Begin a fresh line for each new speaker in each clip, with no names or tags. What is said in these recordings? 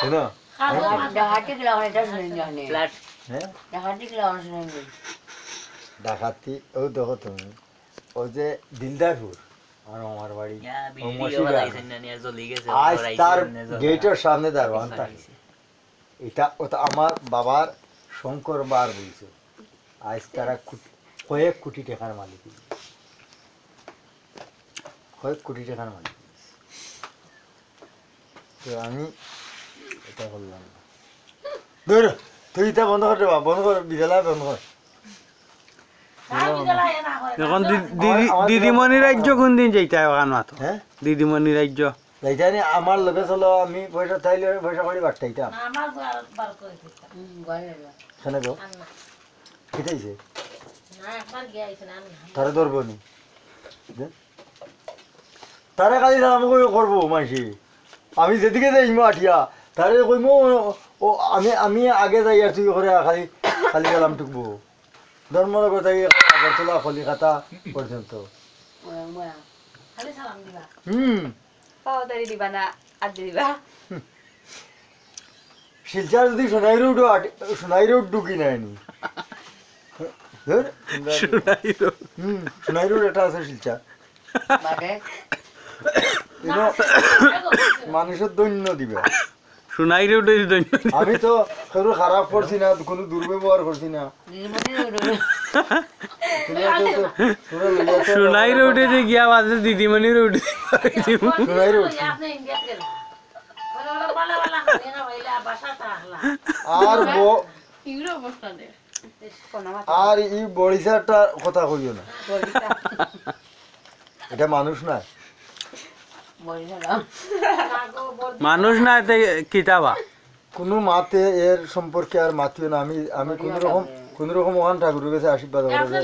শোনো
ডাকাতি গেলা এটা শুনেন জানে
ফ্ল্যাট
হ্যাঁ
ডাকাতি গেলা শুনেন
ডাকাতি ও দেখো তুমি ও যে দিলদারপুর আর আমার বাড়ি
ইয়া
ও
ভিডিও
মসজিদ
বানাইছেন না নিয়া জলি গেছে
আজ তার গেটের সামনে দাঁড়ান থাকে এটা ওটা আমার বাবার শঙ্কর বার বলছে আজ তারা কয়েক কোটি টাকার মালিক কয়েক কোটি টাকার মালিক তো আমি এটা করলাম না ধর তুই এটা বন্ধ করতে বা বন্ধ কর বিদ্যালয় বন্ধ কর
এখন দিদিমণি রাজ্য কোন দিন যাইতে হয় ওখান মাত্র
হ্যাঁ
দিদিমণি রাজ্য
যাইতানি আমার লগে চলো আমি পয়সা চাইলে পয়সা করে বাড়তাইতাম কেন গো খেতেইছে তারা ধরবো নি তারা খালি আমাকে করবো মাসি আমি যেদিকে যাই আঠিয়া তারে কইম ও আমি আগে যাই আর তুই করে খালি খালি গেলাম টুকবো ধর্মনগর থেকে আগরতলা কলিকাতা পর্যন্ত
পাওদারি দিবা না আর দিবা
শিলচার যদি সোনাই রোড ঢুকি নাইনি সোনাই রোড একটা আছে শিলচার মানুষের দৈন্য দিবে
সোনাই রোডে
আমি তো কারো খারাপ করছি না কোনো দুর্ব্যবহার করছি না
সোনাই রোডে যে গিয়া বাজে দিদিমণি রোডে
সোনাই রোড আর আর এই বড়িসাটা কথা কইও না এটা মানুষ না
মানুষ না কিতাবা
কোনো মাতে এর সম্পর্কে আর মাতিও না আমি কোন রকম ওখান ঠাকুরের কাছে আশীর্বাদ করে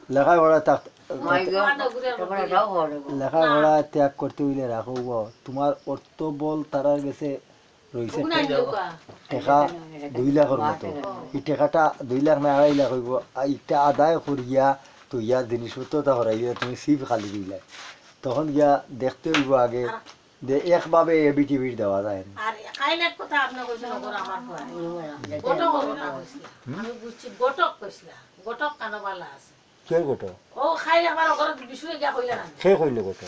লেখাপড়া লেখাপড়া ত্যাগ করতে হইলে রাখো তোমার অর্থ বল তারার কাছে রয়েছে টাকা 2 লাখের মতো এই টাকাটা 2 লাখ না 2.5 লাখ হইব এটা আদায় করিয়া তো ইয়ার জিনিসপত্র হরাইয়া তুমি সিপ খালি দিলে তখন গিয়া দেখতে হইব আগে যে একভাবে এবিটিভির দেওয়া যায় না কে গোটা সে কইলে গোটা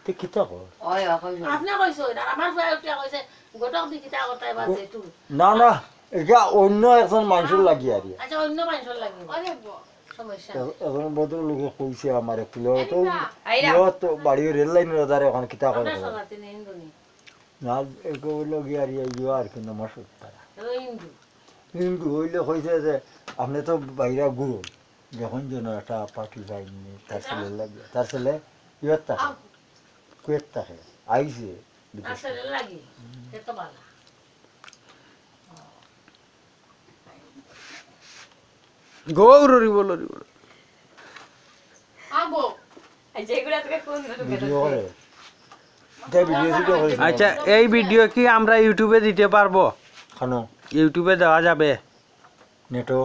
তে কিতা কর না না এটা অন্য একজন মানুষের লাগি আর এখন বদল লোকে কইছে আমার একটু তো বাড়ি রেল লাইনের ধারে ওখানে কিতা করে না এগুলো গিয়ে আর ইয়ে আর কিন্তু মাসুদ তারা কিন্তু হইলে কইছে যে আপনি তো বাইরে গুরু যখন যেন একটা পার্টি পাইনি তার ছেলে ইয়ত থাকে কুয়েত থাকে আইছে
গৌরী বলো আচ্ছা এই ভিডিও কি আমরা ইউটিউবে দিতে পারবো
খানো
ইউটিউবে দেওয়া যাবে
নেটো